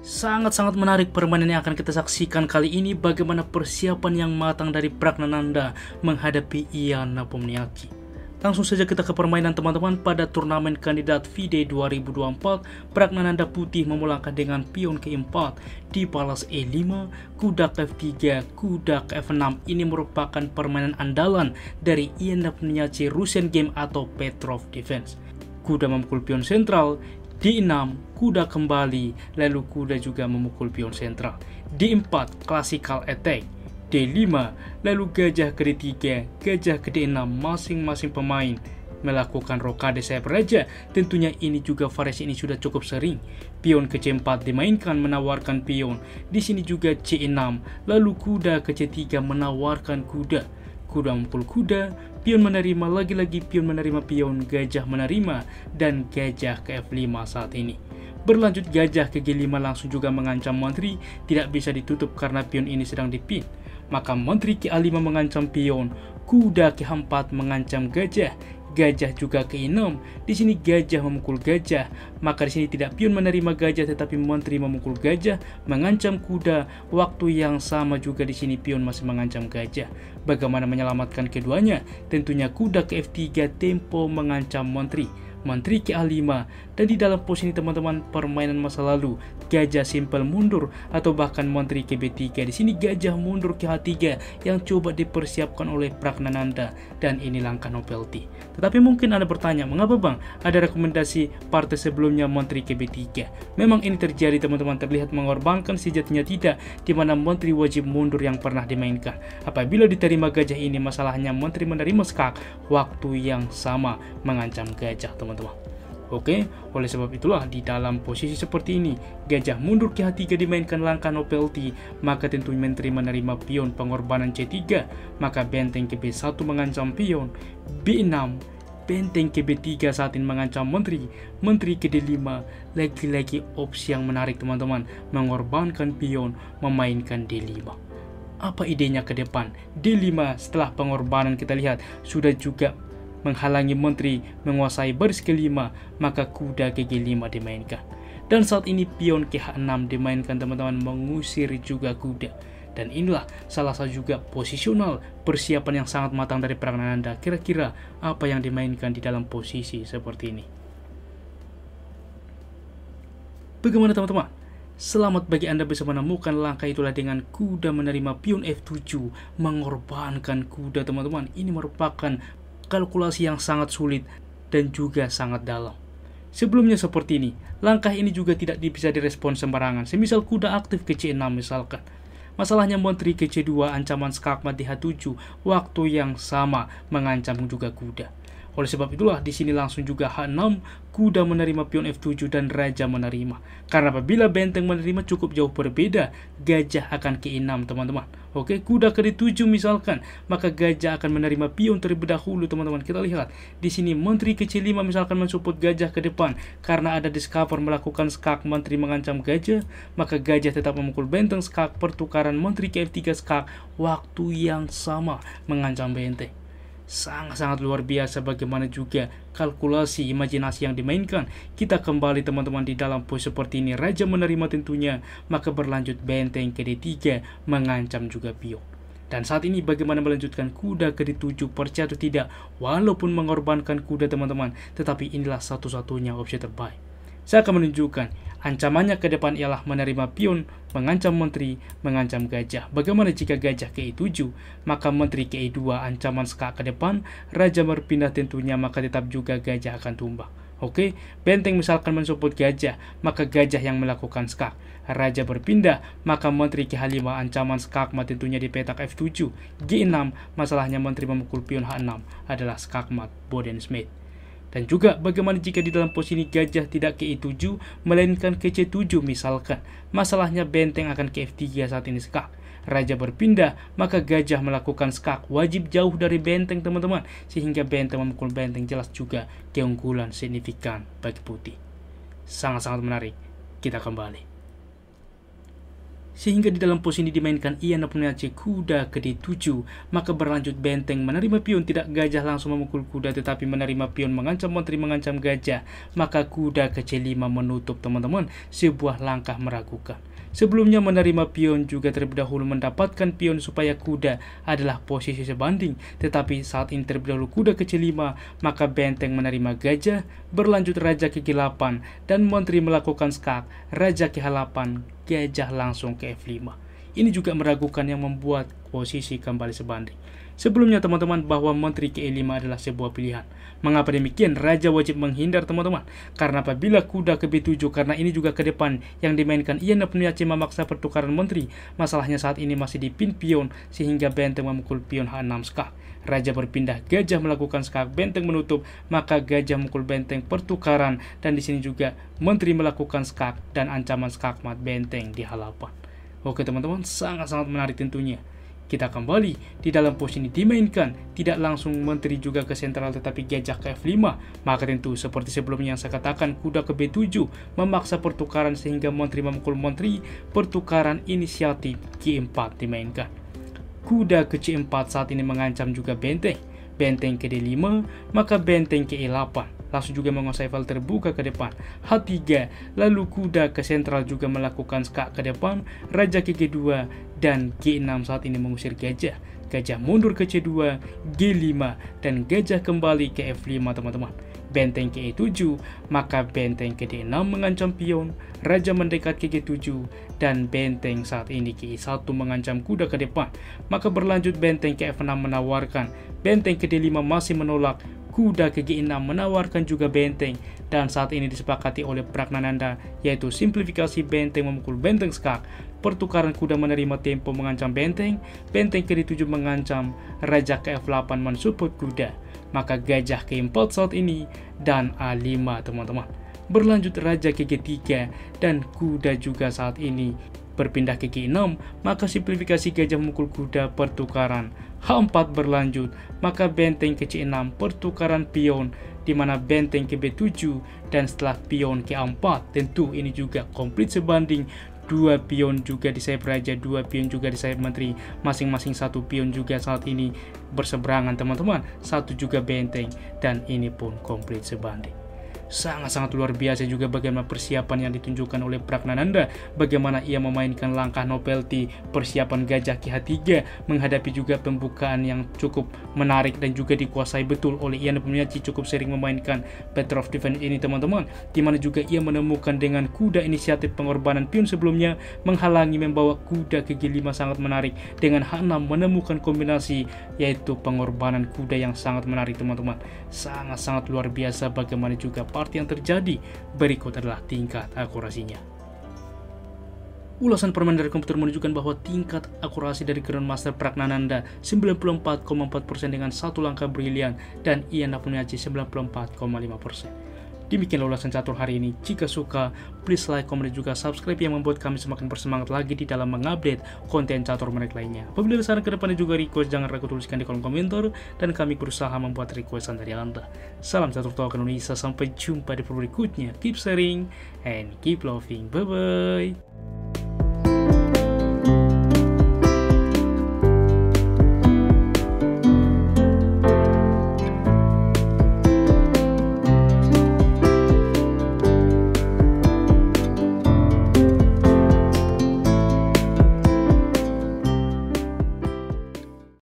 Sangat-sangat menarik permainan yang akan kita saksikan kali ini, bagaimana persiapan yang matang dari Pragnananda menghadapi Ian Nepomniachtchi. Langsung saja kita ke permainan teman-teman. Pada turnamen kandidat FIDE 2024, Pragnananda Putih memulangkan dengan pion ke-4 di balas E5, kuda F3, kuda F6. Ini merupakan permainan andalan dari Ian Nepomniachtchi Russian Game atau Petrov Defense. Kuda memukul pion sentral, D6, kuda kembali, lalu kuda juga memukul pion sentral. D4, classical attack. D5, lalu gajah ke D3, gajah ke D6, masing-masing pemain melakukan rokade sayap raja. Tentunya ini juga variasi ini sudah cukup sering. Pion ke C4 dimainkan menawarkan pion. Di sini juga C6, lalu kuda ke C3 menawarkan kuda. Kuda memukul kuda, pion menerima, lagi-lagi pion menerima pion, gajah menerima, dan gajah ke F5 saat ini. Berlanjut gajah ke G5 langsung juga mengancam menteri, tidak bisa ditutup karena pion ini sedang dipin. Maka menteri ke A5 mengancam pion, kuda ke H4 mengancam gajah, gajah juga ke E6. Di sini gajah memukul gajah, maka di sini tidak pion menerima gajah tetapi menteri memukul gajah, mengancam kuda. Waktu yang sama juga di sini pion masih mengancam gajah. Bagaimana menyelamatkan keduanya? Tentunya kuda ke F3, tempo mengancam menteri. Menteri ke A5, dan di dalam pos ini teman-teman permainan masa lalu, gajah simpel mundur atau bahkan menteri ke B3. Di sini gajah mundur ke H3 yang coba dipersiapkan oleh Pragnananda, dan ini langkah novelty. Tetapi mungkin Anda bertanya, mengapa bang ada rekomendasi partai sebelumnya menteri ke B3? Memang ini terjadi teman-teman, terlihat mengorbankan sejatinya tidak, di mana menteri wajib mundur yang pernah dimainkan. Apabila diterima gajah ini, masalahnya menteri menerima skak, waktu yang sama mengancam gajah teman-teman. Oke, oleh sebab itulah di dalam posisi seperti ini, gajah mundur ke H3 dimainkan langkah novelty, maka tentu menteri menerima pion pengorbanan C3, maka benteng ke B1 mengancam pion, B6, benteng ke B3 saat ini mengancam menteri, menteri ke D5, lagi-lagi opsi yang menarik teman-teman, mengorbankan pion, memainkan D5. Apa idenya ke depan? D5 setelah pengorbanan kita lihat sudah juga menghalangi menteri menguasai baris kelima, maka kuda ke G5 dimainkan. Dan saat ini pion ke H6 dimainkan teman-teman, mengusir juga kuda. Dan inilah salah satu juga posisional persiapan yang sangat matang dari Pragnananda. Kira-kira apa yang dimainkan di dalam posisi seperti ini? Bagaimana teman-teman? Selamat bagi Anda bisa menemukan langkah itulah dengan kuda menerima pion F7, mengorbankan kuda teman-teman. Ini merupakan kalkulasi yang sangat sulit dan juga sangat dalam. Sebelumnya seperti ini, langkah ini juga tidak bisa direspon sembarangan. Semisal kuda aktif ke C6 misalkan. Masalahnya menteri ke C2, ancaman skakmat di H7, waktu yang sama mengancam juga kuda. Oleh sebab itulah di sini langsung juga H6, kuda menerima pion F7 dan raja menerima. Karena apabila benteng menerima cukup jauh berbeda, gajah akan ke E6 teman-teman. Oke, kuda ke D7 misalkan, maka gajah akan menerima pion terlebih dahulu teman-teman. Kita lihat di sini menteri ke C5 misalkan mensupport gajah ke depan. Karena ada discover melakukan skak, menteri mengancam gajah, maka gajah tetap memukul benteng skak, pertukaran menteri ke F3 skak, waktu yang sama mengancam benteng. Sangat-sangat luar biasa bagaimana juga kalkulasi imajinasi yang dimainkan. Kita kembali teman-teman di dalam pos seperti ini, raja menerima tentunya, maka berlanjut benteng ke D3 mengancam juga pion. Dan saat ini bagaimana melanjutkan kuda ke D7, percaya atau tidak, walaupun mengorbankan kuda teman-teman, tetapi inilah satu-satunya opsi terbaik. Saya akan menunjukkan ancamannya ke depan ialah menerima pion, mengancam menteri, mengancam gajah. Bagaimana jika gajah ke E7, maka menteri ke E2, ancaman skak ke depan, raja berpindah tentunya, maka tetap juga gajah akan tumbang. Oke, benteng misalkan mensupport gajah, maka gajah yang melakukan skak. Raja berpindah, maka menteri ke H5, ancaman skakmat tentunya di petak F7. G6, masalahnya menteri memukul pion H6 adalah skakmat Bodensmith. Dan juga bagaimana jika di dalam posisi gajah tidak ke E7 melainkan ke C7 misalkan. Masalahnya benteng akan ke F3 saat ini skak. Raja berpindah, maka gajah melakukan skak. Wajib jauh dari benteng teman-teman, sehingga benteng memukul benteng, jelas juga keunggulan signifikan bagi putih. Sangat-sangat menarik. Kita kembali. Sehingga di dalam pos ini dimainkan Ian Nepomniachtchi kuda ke D7, maka berlanjut benteng menerima pion, tidak gajah langsung memukul kuda tetapi menerima pion mengancam menteri, mengancam gajah, maka kuda ke C5 menutup teman-teman, sebuah langkah meragukan. Sebelumnya menerima pion juga terlebih dahulu mendapatkan pion supaya kuda adalah posisi sebanding, tetapi saat ini terlebih dahulu kuda ke C5, maka benteng menerima gajah, berlanjut raja ke G8 dan menteri melakukan skak, raja ke H8, gajah langsung ke F5. Ini juga meragukan yang membuat posisi kembali sebanding. Sebelumnya teman-teman bahwa menteri ke E5 adalah sebuah pilihan. Mengapa demikian? Raja wajib menghindar teman-teman. Karena apabila kuda ke B7, karena ini juga ke depan yang dimainkan Ian Nepomniachtchi memaksa pertukaran menteri. Masalahnya saat ini masih dipin pion sehingga benteng memukul pion H6 skak. Raja berpindah, gajah melakukan skak, benteng menutup, maka gajah memukul benteng pertukaran, dan di sini juga menteri melakukan skak dan ancaman skak mat benteng di H8. Oke teman-teman, sangat-sangat menarik tentunya. Kita kembali di dalam pos ini dimainkan tidak langsung menteri juga ke sentral tetapi gajah ke F5, maka tentu seperti sebelumnya yang saya katakan kuda ke B7 memaksa pertukaran sehingga menteri memukul menteri, pertukaran inisiatif G4 dimainkan. Kuda ke C4 saat ini mengancam juga benteng, benteng ke D5, maka benteng ke E8 langsung juga menguasai file terbuka ke depan, H3, lalu kuda ke sentral juga melakukan skak ke depan, raja ke G2, dan G6 saat ini mengusir gajah, gajah mundur ke C2, G5, dan gajah kembali ke F5 teman-teman. Benteng ke E7, maka benteng ke D6 mengancam pion, raja mendekat ke G7, dan benteng saat ini ke E1 mengancam kuda ke depan, maka berlanjut benteng ke F6 menawarkan, benteng ke D5 masih menolak, kuda ke G6 menawarkan juga benteng, dan saat ini disepakati oleh Pragnananda yaitu simplifikasi benteng memukul benteng skak, pertukaran kuda menerima tempo mengancam benteng, benteng ke D7 mengancam, raja ke F8 mensupport kuda, maka gajah ke 4 saat ini, dan A5 teman-teman. Berlanjut raja ke G3 dan kuda juga saat ini berpindah ke G6, maka simplifikasi gajah memukul kuda pertukaran. H4 berlanjut, maka benteng ke C6 pertukaran pion, di mana benteng ke B7 dan setelah pion ke A4, tentu ini juga komplit sebanding. Dua pion juga di sayap raja, dua pion juga di sayap menteri, masing-masing satu pion juga saat ini berseberangan teman-teman, satu juga benteng, dan ini pun komplit sebanding. Sangat-sangat luar biasa juga bagaimana persiapan yang ditunjukkan oleh Pragnananda, bagaimana ia memainkan langkah novelty, persiapan gajah ke H3 menghadapi juga pembukaan yang cukup menarik dan juga dikuasai betul oleh Ian Nepomniachtchi, cukup sering memainkan Battle of Defense ini teman-teman, dimana juga ia menemukan dengan kuda inisiatif pengorbanan pion sebelumnya menghalangi membawa kuda ke G5 sangat menarik, dengan H6 menemukan kombinasi yaitu pengorbanan kuda yang sangat menarik teman-teman. Sangat-sangat luar biasa bagaimana juga part yang terjadi. Berikut adalah tingkat akurasinya. Ulasan permainan dari komputer menunjukkan bahwa tingkat akurasi dari Grandmaster Pragnananda 94,4% dengan satu langkah brilian dan Ian Nepomniachtchi 94,5%. Demikianlah ulasan catur hari ini. Jika suka, please like, komen, dan juga subscribe yang membuat kami semakin bersemangat lagi di dalam mengupdate konten catur menarik lainnya. Apabila ada saran ke depannya juga request, jangan ragu tuliskan di kolom komentar dan kami berusaha membuat requestan dari Anda. Salam catur talk Indonesia, sampai jumpa di video berikutnya. Keep sharing and keep loving. Bye bye.